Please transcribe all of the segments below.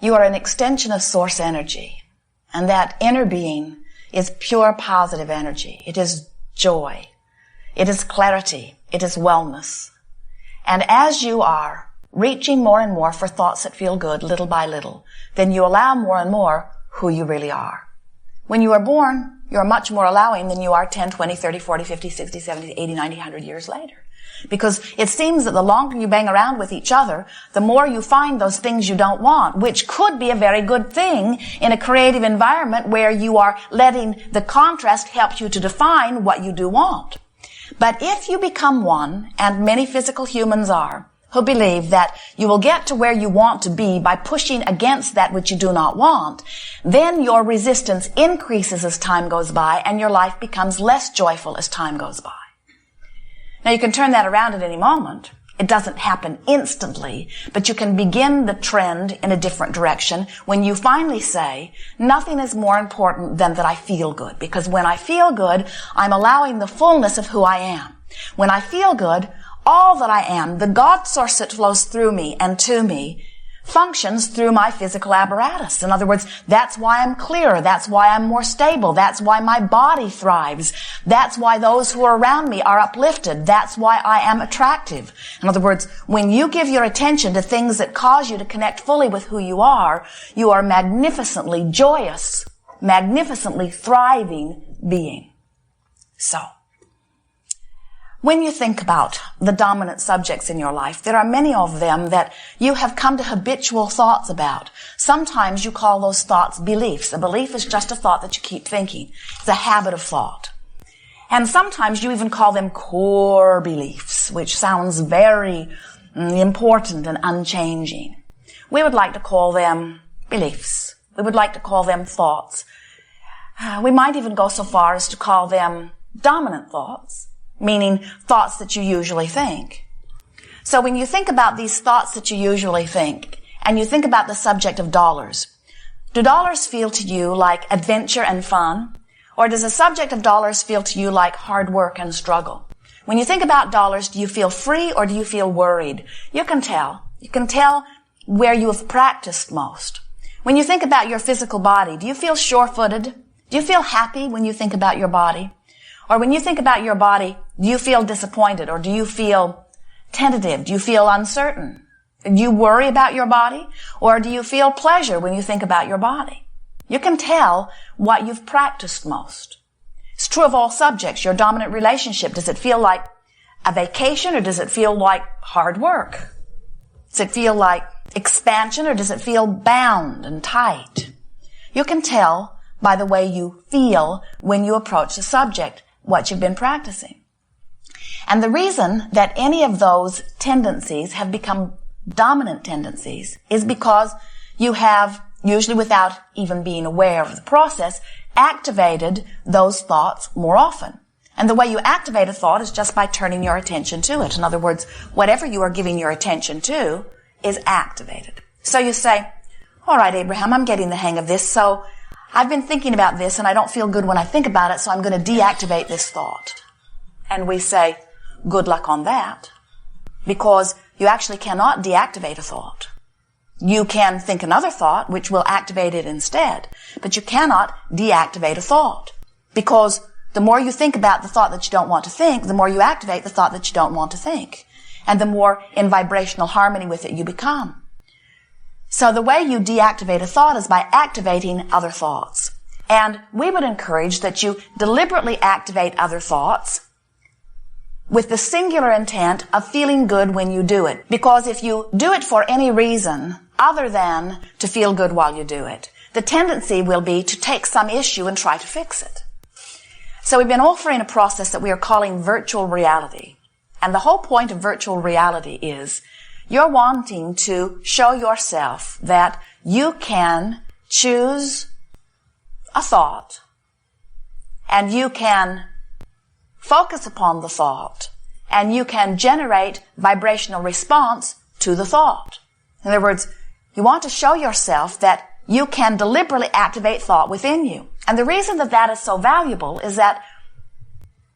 You are an extension of source energy. And that inner being is pure positive energy. It is joy. It is clarity. It is wellness. And as you are reaching more and more for thoughts that feel good little by little, then you allow more and more who you really are. When you are born, you are much more allowing than you are 10, 20, 30, 40, 50, 60, 70, 80, 90, 100 years later. Because it seems that the longer you bang around with each other, the more you find those things you don't want, which could be a very good thing in a creative environment where you are letting the contrast help you to define what you do want. But if you become one, and many physical humans are, who believe that you will get to where you want to be by pushing against that which you do not want, then your resistance increases as time goes by and your life becomes less joyful as time goes by. Now you can turn that around at any moment. It doesn't happen instantly, but you can begin the trend in a different direction when you finally say, nothing is more important than that I feel good, because when I feel good, I'm allowing the fullness of who I am. When I feel good, all that I am, the God source that flows through me and to me, functions through my physical apparatus. In other words, that's why I'm clearer. That's why I'm more stable. That's why my body thrives. That's why those who are around me are uplifted. That's why I am attractive. In other words, when you give your attention to things that cause you to connect fully with who you are magnificently joyous, magnificently thriving being. So, when you think about the dominant subjects in your life, there are many of them that you have come to habitual thoughts about. Sometimes you call those thoughts beliefs. A belief is just a thought that you keep thinking. It's a habit of thought. And sometimes you even call them core beliefs, which sounds very important and unchanging. We would like to call them beliefs. We would like to call them thoughts. We might even go so far as to call them dominant thoughts, meaning thoughts that you usually think. So when you think about these thoughts that you usually think, and you think about the subject of dollars, do dollars feel to you like adventure and fun? Or does the subject of dollars feel to you like hard work and struggle? When you think about dollars, do you feel free or do you feel worried? You can tell. You can tell where you have practiced most. When you think about your physical body, do you feel sure-footed? Do you feel happy when you think about your body? Or when you think about your body, do you feel disappointed or do you feel tentative? Do you feel uncertain? Do you worry about your body? Or do you feel pleasure when you think about your body? You can tell what you've practiced most. It's true of all subjects. Your dominant relationship, does it feel like a vacation or does it feel like hard work? Does it feel like expansion or does it feel bound and tight? You can tell by the way you feel when you approach the subject what you've been practicing. And the reason that any of those tendencies have become dominant tendencies is because you have, usually without even being aware of the process, activated those thoughts more often. And the way you activate a thought is just by turning your attention to it. In other words, whatever you are giving your attention to is activated. So you say, all right, Abraham, I'm getting the hang of this, so I've been thinking about this and I don't feel good when I think about it, so I'm going to deactivate this thought. And we say, good luck on that, because you actually cannot deactivate a thought. You can think another thought, which will activate it instead, but you cannot deactivate a thought, because the more you think about the thought that you don't want to think, the more you activate the thought that you don't want to think, and the more in vibrational harmony with it you become. So the way you deactivate a thought is by activating other thoughts. And we would encourage that you deliberately activate other thoughts with the singular intent of feeling good when you do it. Because if you do it for any reason other than to feel good while you do it, the tendency will be to take some issue and try to fix it. So we've been offering a process that we are calling virtual reality. And the whole point of virtual reality is you're wanting to show yourself that you can choose a thought and you can focus upon the thought and you can generate vibrational response to the thought. In other words, you want to show yourself that you can deliberately activate thought within you. And the reason that that is so valuable is that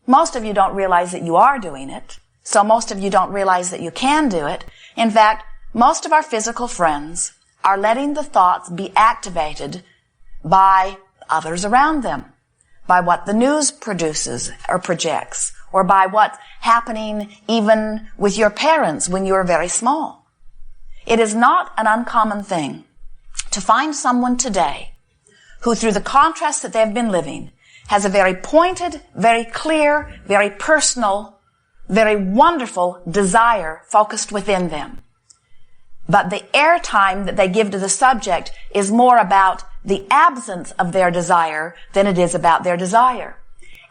most of you don't realize that you are doing it. So most of you don't realize that you can do it. In fact, most of our physical friends are letting the thoughts be activated by others around them, by what the news produces or projects, or by what's happening even with your parents when you were very small. It is not an uncommon thing to find someone today who, through the contrast that they've been living, has a very pointed, very clear, very personal, very wonderful desire focused within them. But the airtime that they give to the subject is more about the absence of their desire than it is about their desire.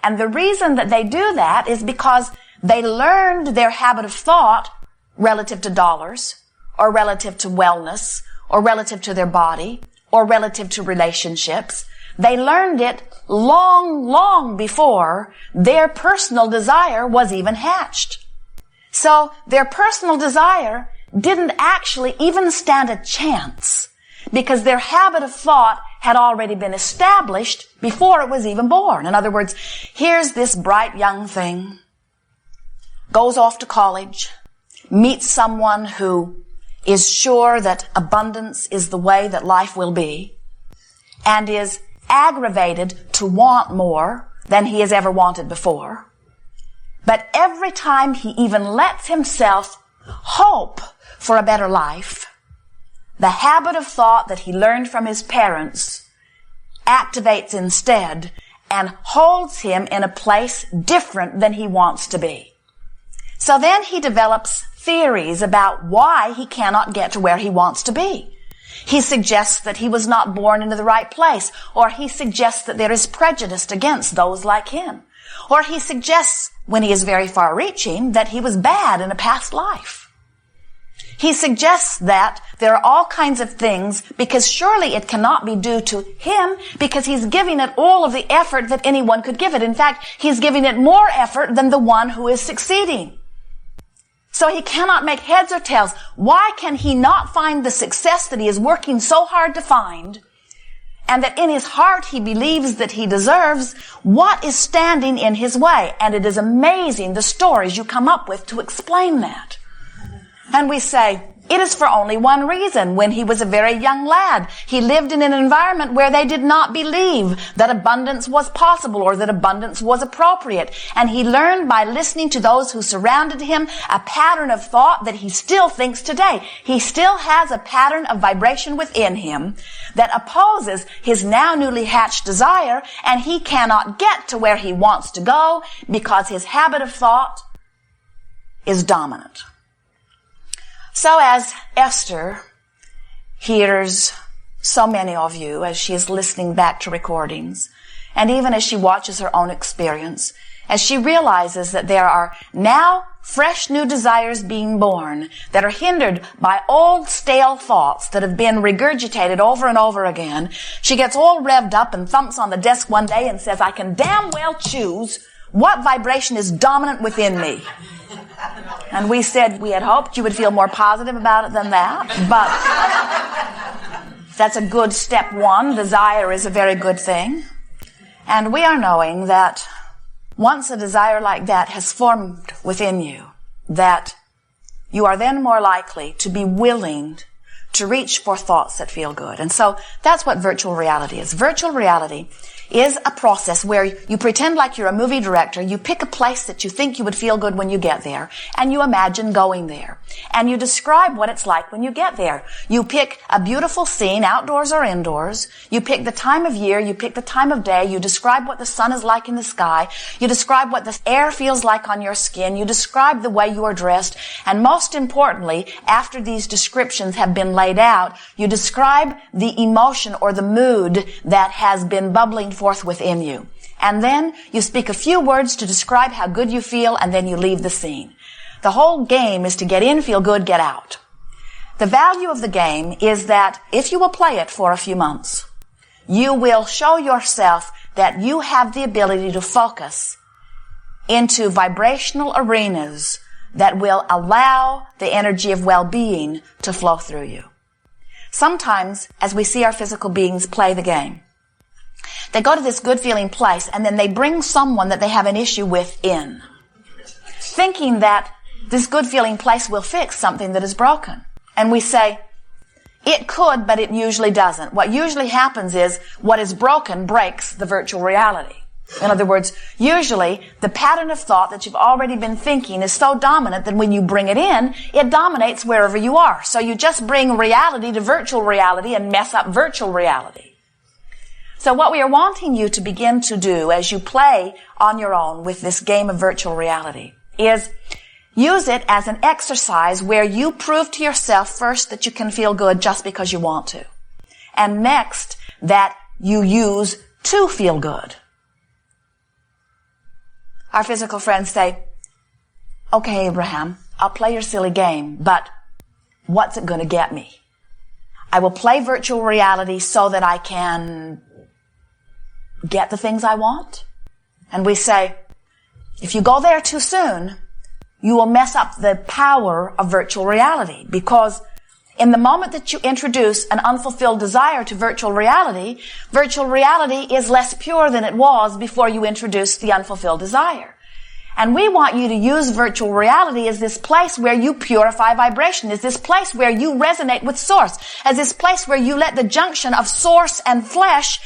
And the reason that they do that is because they learned their habit of thought relative to dollars, or relative to wellness, or relative to their body, or relative to relationships. They learned it long, long before their personal desire was even hatched. So their personal desire didn't actually even stand a chance, because their habit of thought had already been established before it was even born. In other words, here's this bright young thing, goes off to college, meets someone who is sure that abundance is the way that life will be, and is aggravated to want more than he has ever wanted before. But every time he even lets himself hope for a better life, the habit of thought that he learned from his parents activates instead and holds him in a place different than he wants to be. So then he develops theories about why he cannot get to where he wants to be. He suggests that he was not born into the right place, or he suggests that there is prejudice against those like him, or he suggests, when he is very far-reaching, that he was bad in a past life. He suggests that there are all kinds of things, because surely it cannot be due to him, because he's giving it all of the effort that anyone could give it. In fact, he's giving it more effort than the one who is succeeding. So he cannot make heads or tails. Why can he not find the success that he is working so hard to find, and that in his heart he believes that he deserves? What is standing in his way? And it is amazing the stories you come up with to explain that. And we say, it is for only one reason. When he was a very young lad, he lived in an environment where they did not believe that abundance was possible or that abundance was appropriate. And he learned by listening to those who surrounded him a pattern of thought that he still thinks today. He still has a pattern of vibration within him that opposes his now newly hatched desire, and he cannot get to where he wants to go because his habit of thought is dominant. So as Esther hears so many of you as she is listening back to recordings, and even as she watches her own experience, as she realizes that there are now fresh new desires being born that are hindered by old stale thoughts that have been regurgitated over and over again, she gets all revved up and thumps on the desk one day and says, I can damn well choose what vibration is dominant within me. And we said we had hoped you would feel more positive about it than that, but that's a good step one. Desire is a very good thing. And we are knowing that once a desire like that has formed within you, that you are then more likely to be willing to reach for thoughts that feel good. And so that's what virtual reality is. Virtual reality is a process where you pretend like you're a movie director. You pick a place that you think you would feel good when you get there, and you imagine going there. And you describe what it's like when you get there. You pick a beautiful scene, outdoors or indoors. You pick the time of year. You pick the time of day. You describe what the sun is like in the sky. You describe what the air feels like on your skin. You describe the way you are dressed. And most importantly, after these descriptions have been laid out, you describe the emotion or the mood that has been bubbling forth within you. And then you speak a few words to describe how good you feel, and then you leave the scene. The whole game is to get in, feel good, get out. The value of the game is that if you will play it for a few months, you will show yourself that you have the ability to focus into vibrational arenas that will allow the energy of well-being to flow through you. Sometimes, as we see our physical beings play the game, they go to this good-feeling place, and then they bring someone that they have an issue with in, thinking that this good-feeling place will fix something that is broken. And we say, It could, but it usually doesn't. What usually happens is what is broken breaks the virtual reality. In other words, usually the pattern of thought that you've already been thinking is so dominant that when you bring it in, it dominates wherever you are. So you just bring reality to virtual reality and mess up virtual reality. So what we are wanting you to begin to do as you play on your own with this game of virtual reality is use it as an exercise where you prove to yourself first that you can feel good just because you want to. And next, that you use to feel good. Our physical friends say, okay, Abraham, I'll play your silly game, but what's it going to get me? I will play virtual reality so that I can get the things I want. And we say, if you go there too soon, you will mess up the power of virtual reality, because in the moment that you introduce an unfulfilled desire to virtual reality is less pure than it was before you introduced the unfulfilled desire. And we want you to use virtual reality as this place where you purify vibration, as this place where you resonate with source, as this place where you let the junction of source and flesh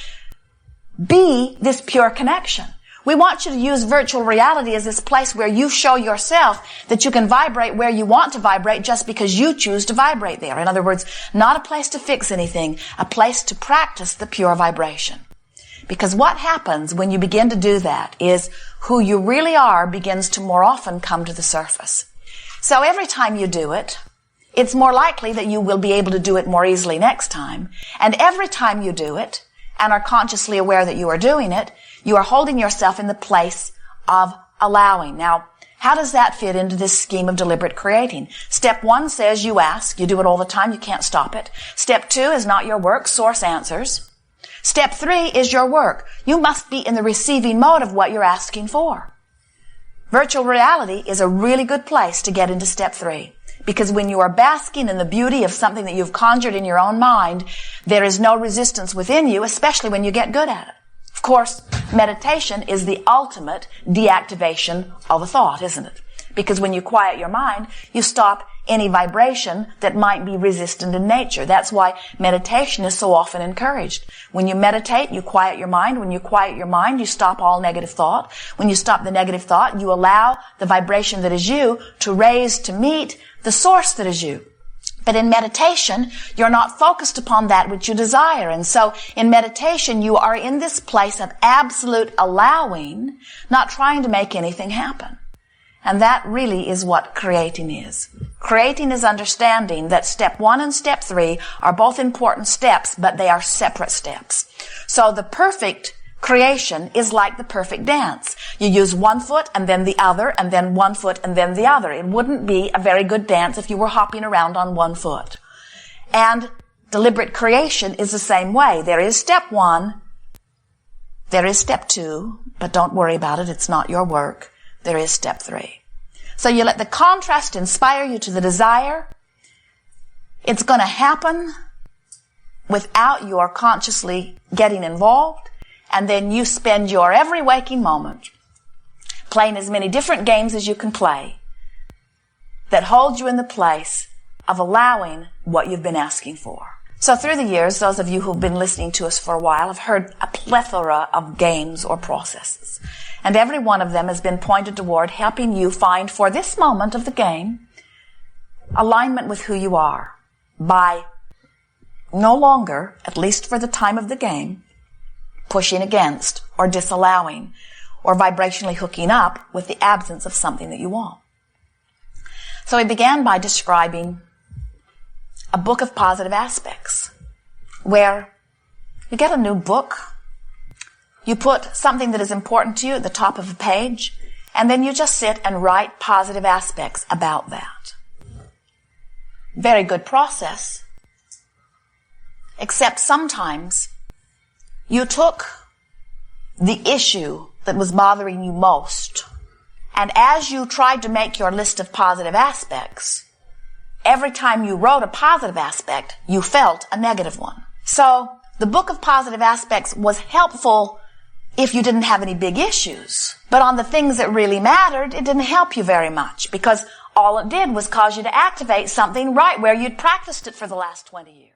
be this pure connection. We want you to use virtual reality as this place where you show yourself that you can vibrate where you want to vibrate just because you choose to vibrate there. In other words, not a place to fix anything, a place to practice the pure vibration. Because what happens when you begin to do that is who you really are begins to more often come to the surface. So every time you do it, it's more likely that you will be able to do it more easily next time. And every time you do it, and are consciously aware that you are doing it, you are holding yourself in the place of allowing. Now, how does that fit into this scheme of deliberate creating? Step 1 says you ask. You do it all the time. You can't stop it. Step 2 is not your work. Source answers. Step 3 is your work. You must be in the receiving mode of what you're asking for. Virtual reality is a really good place to get into step 3. Because when you are basking in the beauty of something that you've conjured in your own mind, there is no resistance within you, especially when you get good at it. Of course, meditation is the ultimate deactivation of a thought, isn't it? Because when you quiet your mind, you stop any vibration that might be resistant in nature. That's why meditation is so often encouraged. When you meditate, you quiet your mind. When you quiet your mind, you stop all negative thought. When you stop the negative thought, you allow the vibration that is you to raise to meet the source that is you. But in meditation, you're not focused upon that which you desire. And so in meditation, you are in this place of absolute allowing, not trying to make anything happen. And that really is what creating is. Creating is understanding that step 1 and step 3 are both important steps, but they are separate steps. So the perfect creation is like the perfect dance. You use one foot and then the other, and then one foot and then the other. It wouldn't be a very good dance if you were hopping around on one foot. And deliberate creation is the same way. There is step 1, there is step 2, but don't worry about it, it's not your work. There is step 3. So you let the contrast inspire you to the desire. It's going to happen without your consciously getting involved. And then you spend your every waking moment playing as many different games as you can play that hold you in the place of allowing what you've been asking for. So through the years, those of you who've been listening to us for a while have heard a plethora of games or processes. And every one of them has been pointed toward helping you find, for this moment of the game, alignment with who you are by no longer, at least for the time of the game, pushing against or disallowing or vibrationally hooking up with the absence of something that you want. So we began by describing a book of positive aspects where you get a new book, you put something that is important to you at the top of a page, and then you just sit and write positive aspects about that. Very good process, except sometimes you took the issue that was bothering you most, and as you tried to make your list of positive aspects, every time you wrote a positive aspect, you felt a negative one. So the book of positive aspects was helpful if you didn't have any big issues. But on the things that really mattered, it didn't help you very much, because all it did was cause you to activate something right where you'd practiced it for the last 20 years.